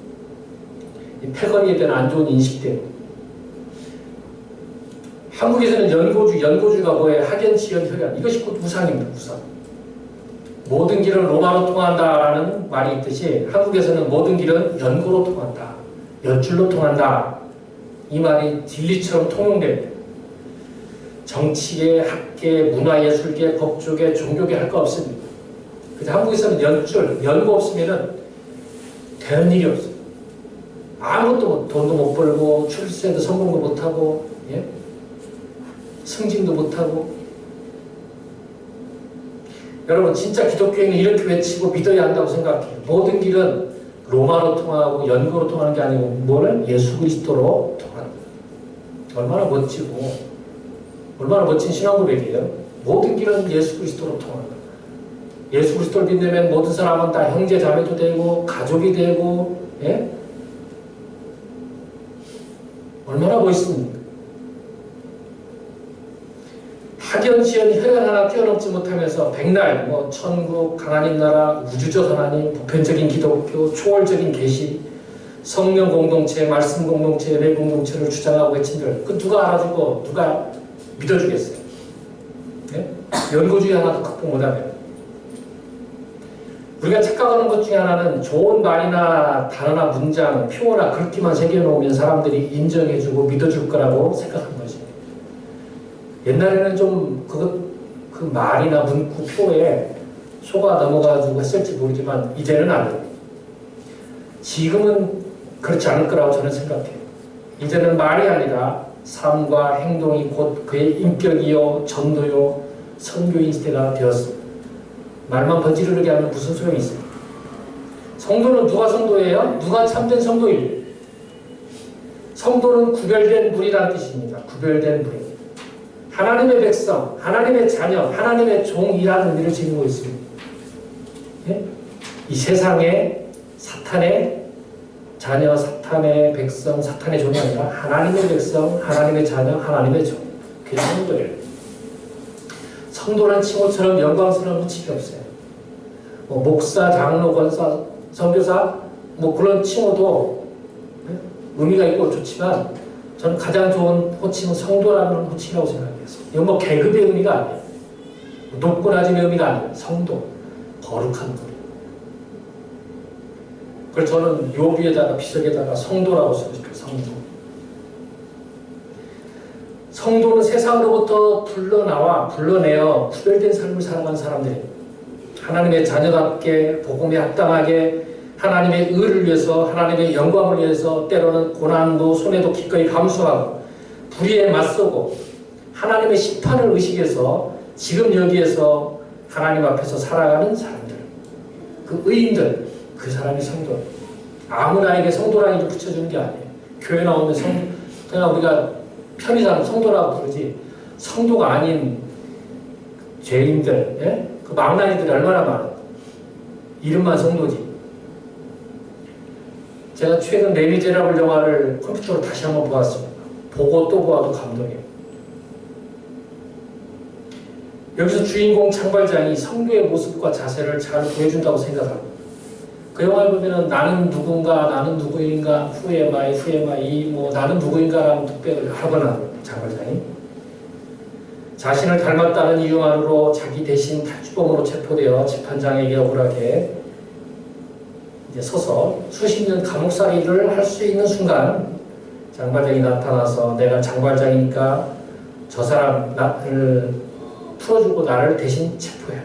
이 패거리에 대한 안 좋은 인식 때문에. 한국에서는 연고주가 뭐예요? 학연, 지연, 혈연. 이것이 곧 우상입니다. 우상. 모든 길은 로마로 통한다라는 말이 있듯이 한국에서는 모든 길은 연고로 통한다. 연줄로 통한다. 이 말이 진리처럼 통용됩니다. 정치계, 학계, 문화예술계, 법조계, 종교계 할 거 없습니다. 그래서 한국에서는 연고 없으면은 되는 일이 없어요. 아무것도 돈도 못 벌고 출세도 성공도 못하고 예? 승진도 못하고. 여러분 진짜 기독교인은 이렇게 외치고 믿어야 한다고 생각해요. 모든 길은 로마로 통하고 연고로 통하는 게 아니고 뭐는 예수 그리스도로 통하는 거예요. 얼마나 멋지고 얼마나 멋진 신앙 고백이에요. 모든 길은 예수 그리스도로 통하는 거예요. 예수 그리스도를 믿으면 모든 사람은 다 형제 자매도 되고 가족이 되고 예? 얼마나 멋있습니까? 학연, 지연, 혈연 하나 뛰어넘지 못하면서 백날 천국, 하나님 나라, 우주적 하나님, 보편적인 기독교, 초월적인 계시, 성령 공동체, 말씀 공동체, 예배 공동체를 주장하고 외친들 그 누가 알아주고 누가 믿어주겠어요? 네? 연고주의 하나도 극복 못하면. 우리가 착각하는 것 중에 하나는 좋은 말이나 단어나 문장, 표어나 글귀만 새겨놓으면 사람들이 인정해주고 믿어줄 거라고 생각한 거지. 옛날에는 좀 그 말이나 문구, 표에 속아 넘어가지고 했을지 모르지만 이제는 안 해요. 지금은 그렇지 않을 거라고 저는 생각해요. 이제는 말이 아니라 삶과 행동이 곧 그의 인격이요, 전도요, 선교인 시대가 되었습니다. 말만 번지르르게 하면 무슨 소용이 있어요? 성도는 누가 성도예요? 누가 참된 성도예요? 성도는 구별된 무리라는 뜻입니다. 구별된 무리. 하나님의 백성, 하나님의 자녀, 하나님의 종이라는 의미를 지니고 있습니다. 예? 이 세상에 사탄의 자녀, 사탄의 백성, 사탄의 종이 아니라 하나님의 백성, 하나님의 자녀, 하나님의 종. 그게 성도예요. 성도란 칭호처럼 영광스러운 호칭이 없어요. 목사, 장로, 권사, 선교사 그런 칭호도 의미가 있고 좋지만 저는 가장 좋은 호칭은 성도라는 호칭이라고 생각해요. 이건 계급의 의미가 아니에요. 높고 낮음의 의미가 아니에요. 성도, 거룩한 분. 그래서 저는 묘비에다가 비석에다가 성도라고 쓰고 싶어요. 성도. 성도는 세상으로부터 불러내어 구별된 삶을 살아가는 사람들입니다. 하나님의 자녀답게 복음에 합당하게 하나님의 의를 위해서 하나님의 영광을 위해서 때로는 고난도 손해도 기꺼이 감수하고 불의에 맞서고 하나님의 심판을 의식해서 지금 여기에서 하나님 앞에서 살아가는 사람들, 그 의인들, 그 사람이 성도. 아무나에게 성도라는 이름 붙여주는 게 아니에요. 교회 나오면 그냥 우리가 편의상 성도라고 부르지 성도가 아닌 죄인들, 예? 그 망나니들이 얼마나 많아. 이름만 성도지. 제가 최근 레미제라블 영화를 컴퓨터로 다시 한번 보았습니다. 보고 또 보아도 감동이에요. 여기서 주인공 창발장이 성도의 모습과 자세를 잘 보여준다고 생각합니다. 그 영화를 보면은 나는 누군가, 나는 누구인가, who am I, 나는 누구인가라는 독백을 하거나 창발장이 자신을 닮았다는 이유만으로 자기 대신 탈주범으로 체포되어 재판장에게 억울하게 이제 서서 수십 년 감옥살이를 할 수 있는 순간 장발장이 나타나서 내가 장발장이니까 저 사람 나를 풀어주고 나를 대신 체포해.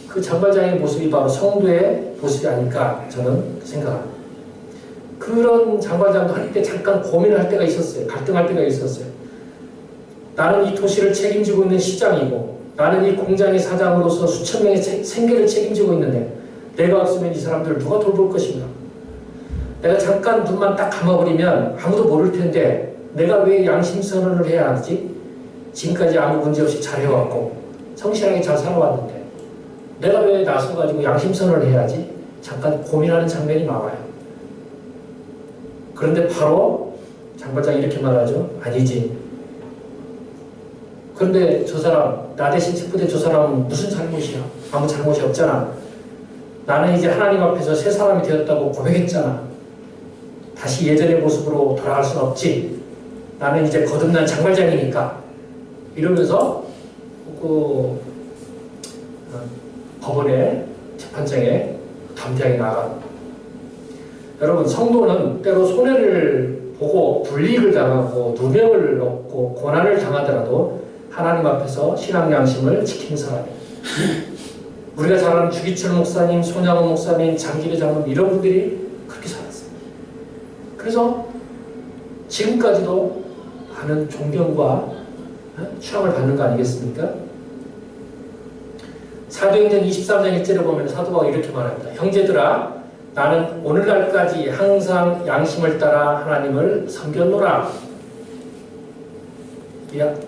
그 장발장의 모습이 바로 성도의 모습이 아닐까 저는 생각합니다. 그런 장발장도 할 때 잠깐 고민을 할 때가 있었어요. 갈등할 때가 있었어요. 나는 이 도시를 책임지고 있는 시장이고 나는 이 공장의 사장으로서 수천 명의 생계를 책임지고 있는데 내가 없으면 이 사람들을 누가 돌볼 것인가? 내가 잠깐 눈만 딱 감아버리면 아무도 모를 텐데 내가 왜 양심선언을 해야 하지? 지금까지 아무 문제 없이 잘해왔고 성실하게 잘 살아왔는데 내가 왜 나서가지고 양심선언을 해야지? 잠깐 고민하는 장면이 나와요. 그런데 바로 장발장이 이렇게 말하죠. 아니지. 그런데 저 사람, 나 대신 체포된 저 사람은 무슨 잘못이야? 아무 잘못이 없잖아. 나는 이제 하나님 앞에서 새 사람이 되었다고 고백했잖아. 다시 예전의 모습으로 돌아갈 수는 없지. 나는 이제 거듭난 장발장이니까. 이러면서 법원에 재판장에 담대하게 나가. 여러분, 성도는 때로 손해를 보고 불이익을 당하고 누명을 얻고 고난을 당하더라도 하나님 앞에서 신앙 양심을 지키는 사람이에요. 우리가 잘 아는 주기철 목사님, 손양호 목사님, 장기배 장로님 이런 분들이 그렇게 살았어요. 그래서 지금까지도 많은 존경과 추앙을 받는 거 아니겠습니까? 사도행전 23장 1절에 보면 사도 바울이 이렇게 말합니다. 형제들아, 나는 오늘날까지 항상 양심을 따라 하나님을 섬겼노라.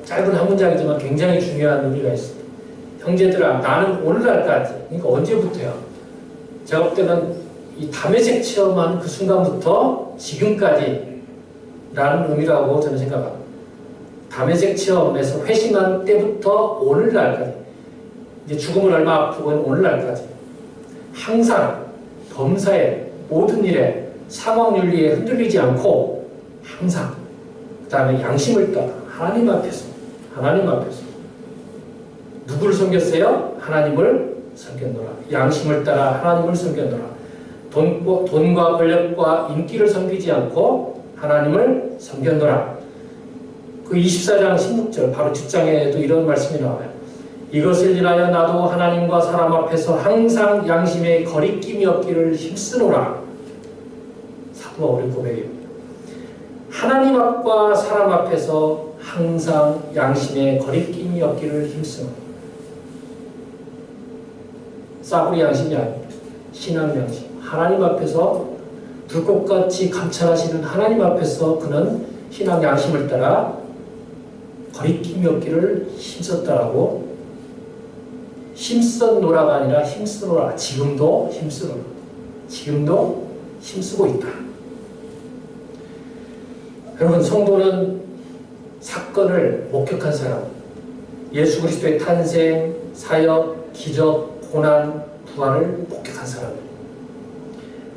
짧은 한 문장이지만 굉장히 중요한 의미가 있습니다. 형제들아, 나는 오늘날까지, 그러니까 언제부터요? 제가 볼 때는 이 담에색 체험한 그 순간부터 지금까지 라는 의미라고 저는 생각합니다. 담에색 체험에서 회심한 때부터 오늘날까지, 이제 죽음을 얼마 앞두고 있는 오늘날까지 항상 범사에 모든 일에 상황윤리에 흔들리지 않고 항상 그 다음에 양심을 따라 하나님 앞에서 누구를 섬겼어요? 하나님을 섬겼노라. 양심을 따라 하나님을 섬겼노라. 돈과 권력과 인기를 섬기지 않고 하나님을 섬겼노라. 그 24장 16절 바로 뒷장에도 이런 말씀이 나와요. 이것을 인하여 나도 하나님과 사람 앞에서 항상 양심에 거리낌이 없기를 힘쓰노라. 사도 바울의 고백입니다. 하나님 앞과 사람 앞에서 항상 양심에 거리낌이 없기를 힘쓰노라. 싸구려 양심이 아닙니다. 신앙 양심. 하나님 앞에서 불꽃같이 감찰하시는 하나님 앞에서 그는 신앙 양심을 따라 거리낌이 없기를 힘썼다라고. 힘썼노라가 아니라 힘쓰노라. 지금도 힘쓰노라. 지금도 힘쓰고 있다. 여러분, 성도는 사건을 목격한 사람, 예수 그리스도의 탄생, 사역, 기적, 고난, 부활을 목격한 사람입니다.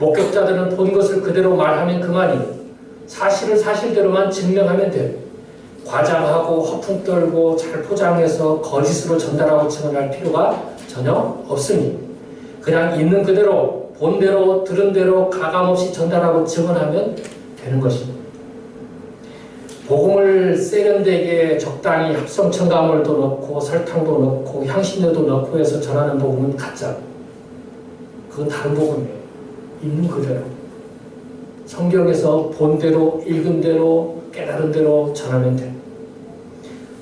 목격자들은 본 것을 그대로 말하면 그만이에요. 사실을 사실대로만 증명하면 돼요. 과장하고 허풍 떨고 잘 포장해서 거짓으로 전달하고 증언할 필요가 전혀 없습니다. 그냥 있는 그대로 본 대로 들은 대로 가감없이 전달하고 증언하면 되는 것입니다. 복음을 세련되게 적당히 합성 첨가물도 넣고 설탕도 넣고 향신료도 넣고 해서 전하는 복음은 가짜. 그건 다른 복음이에요. 있는 그대로. 성경에서 본 대로 읽은 대로 깨달은 대로 전하면 돼요.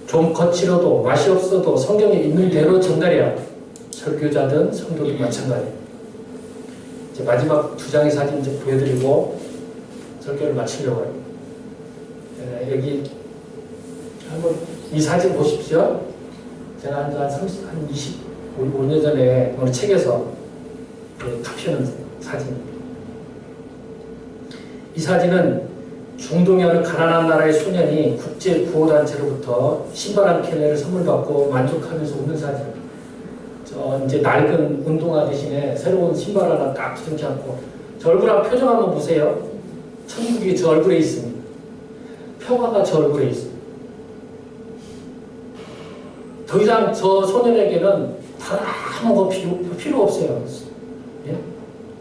좀 거칠어도 맛이 없어도 성경에 있는 대로 전달해야 설교자든 성도도 마찬가지예요. 이제 마지막 두 장의 사진 이제 보여드리고 설교를 마치려고 해요. 여기 한번 이 사진 보십시오. 제가 한 25년 전에 어느 책에서 caption한 사진입니다. 이 사진은 중동의 어느 가난한 나라의 소년이 국제 구호단체로부터 신발 한 켤레를 선물 받고 만족하면서 웃는 사진입니다. 저 이제 낡은 운동화 대신에 새로운 신발 하나 딱 부둥지 않고 저 얼굴 한 표정 한번 보세요. 천국이 저 얼굴에 있습니다. 평화가 저 얼굴에 있습니다. 더 이상 저 소년에게는 다른 아무 필요 없어요. 예?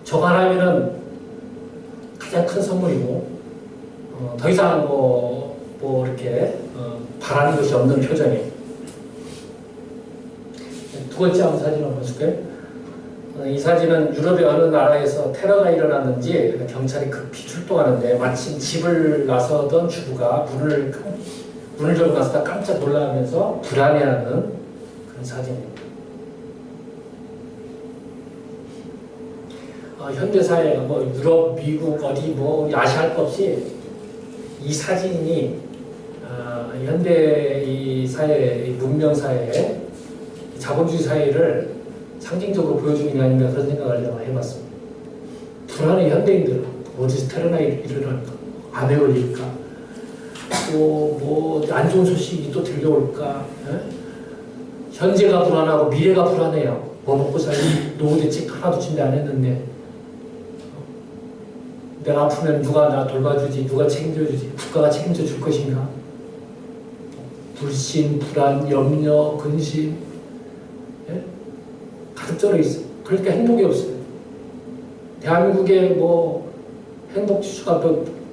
저거 하나면은 가장 큰 선물이고, 더 이상 이렇게 바라는 것이 없는 표정이에요. 두 번째 한번 사진 한번 볼까요? 이 사진은 유럽의 어느 나라에서 테러가 일어났는지 경찰이 급히 출동하는데 마침 집을 나서던 주부가 문을 열고 나서다 깜짝 놀라면서 불안해하는 그런 사진입니다. 현대사회 유럽, 미국, 어디 아시아 할 것 없이 이 사진이 현대 이 사회, 이 문명 사회에 자본주의 사회를 상징적으로 보여주는 게 아닌가 그런 생각을 제가 해봤습니다. 불안한 현대인들 어디서 테러나 일어날까? 암에 걸릴까? 또 뭐 안 좋은 소식이 또 들려올까? 예? 현재가 불안하고 미래가 불안해요. 뭐 먹고 살기 노후 대책 하나도 준비 안 했는데 내가 아프면 누가 나 돌봐주지, 누가 책임져주지, 국가가 책임져 줄 것인가? 불신, 불안, 염려, 근심, 예? 가득 쩔어 있어요. 그러니까 행복이 없어요. 대한민국의 뭐 행복 지수가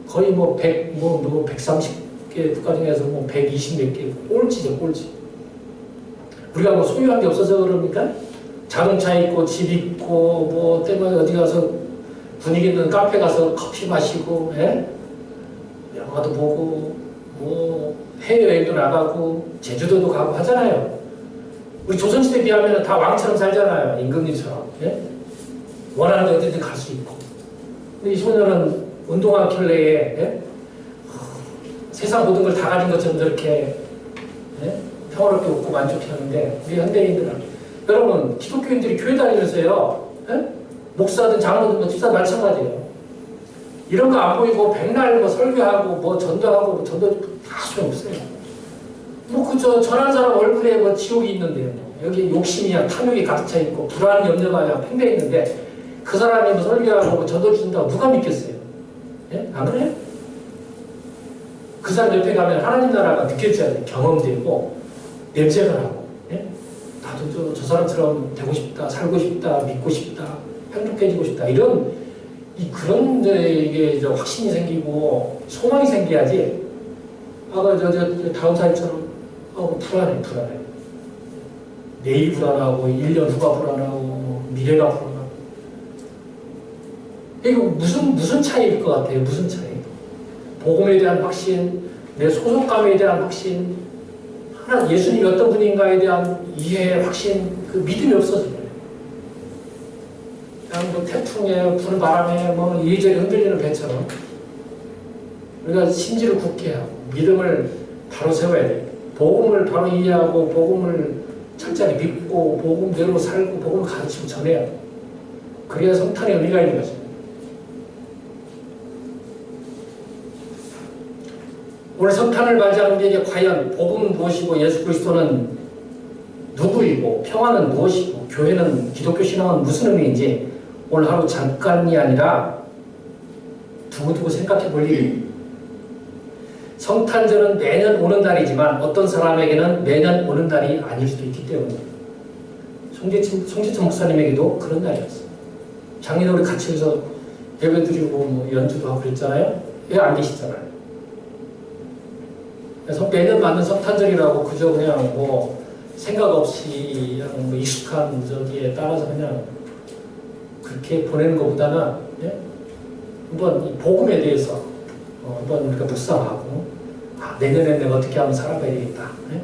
거의 뭐 130개 국가 중에서 뭐 120몇 개 꼴찌죠, 꼴찌. 우리가 뭐 소유한 게 없어서 그럽니까? 자동차 있고 집 있고 뭐 때문에 어디 가서 분위기 있는 카페 가서 커피 마시고, 예? 영화도 보고 뭐 해외여행도 나가고 제주도도 가고 하잖아요. 우리 조선시대에 비하면 다 왕처럼 살잖아요. 임금님처럼. 예? 원하는 데 어디든 갈 수 있고. 근데 이 소녀는 운동화 켤레에, 예? 세상 모든 걸 다 가진 것처럼 저렇게, 예? 평화롭게 웃고 만족해하는데 우리 현대인들은, 여러분 기독교인들이 교회 다니면서요, 예? 목사든 장로든 뭐 집사 마찬가지예요. 이런 거 안 보이고 백날 뭐 설교하고 뭐 전도하고 뭐 전도 다 소용없어요. 뭐 그저 전한 사람 얼굴에 뭐 지옥이 있는데요. 여기 욕심이야 탐욕이 가득 차 있고 불안 염려가 팽배해 있는데 그 사람이 뭐 설교하고 뭐 전도 준다고 누가 믿겠어요? 예? 안 그래요? 그 사람 옆에 가면 하나님 나라가 느껴져야 경험되고 냄새가 나고, 예? 나도 저 사람처럼 되고 싶다, 살고 싶다, 믿고 싶다, 행복해지고 싶다, 이런 그런 이게 확신이 생기고 소망이 생겨야지. 아까 다음 사례처럼 불안해. 내일 불안하고 1년 후가 불안하고 미래가 불안하고. 이거 무슨 차이일 것 같아요? 무슨 차이? 복음에 대한 확신, 내 소속감에 대한 확신, 하나 예수님이 어떤 분인가에 대한 이해, 확신, 그 믿음이 없어서 그래요. 그냥 뭐 태풍에 부는 바람에 뭐 이리저리 흔들리는 배처럼 우리가 심지를 굳게 하고 믿음을 바로 세워야 돼요. 복음을 바로 이해하고 복음을 철저히 믿고 복음대로 살고 복음을 가르치고 전해야 돼요. 그래야 성탄의 의미가 있는 거죠. 오늘 성탄을 맞이하는 게 과연 복음은 무엇이고 예수 그리스도는 누구이고 평화는 무엇이고 교회는 기독교 신앙은 무슨 의미인지 오늘 하루 잠깐이 아니라 두고두고 생각해 볼 일이. 성탄절은 매년 오는 날이지만 어떤 사람에게는 매년 오는 날이 아닐 수도 있기 때문에 송재천 목사님에게도 그런 날이었어요. 작년에 우리 같이 해서 예배드리고 뭐 연주도 하고 그랬잖아요. 왜 안 계시잖아요. 그래서 매년 맞는 성탄절이라고 그저 그냥 뭐 생각 없이 그냥 뭐 익숙한 저기에 따라서 그냥 그렇게 보내는 것보다는, 예? 한번 이 복음에 대해서 한번 우리가 묵상하고 내년에 내가 어떻게 하면 살아가야 되겠다, 예?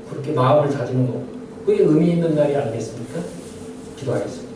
그렇게 마음을 다지는 거, 그게 의미 있는 날이 아니겠습니까? 기도하겠습니다.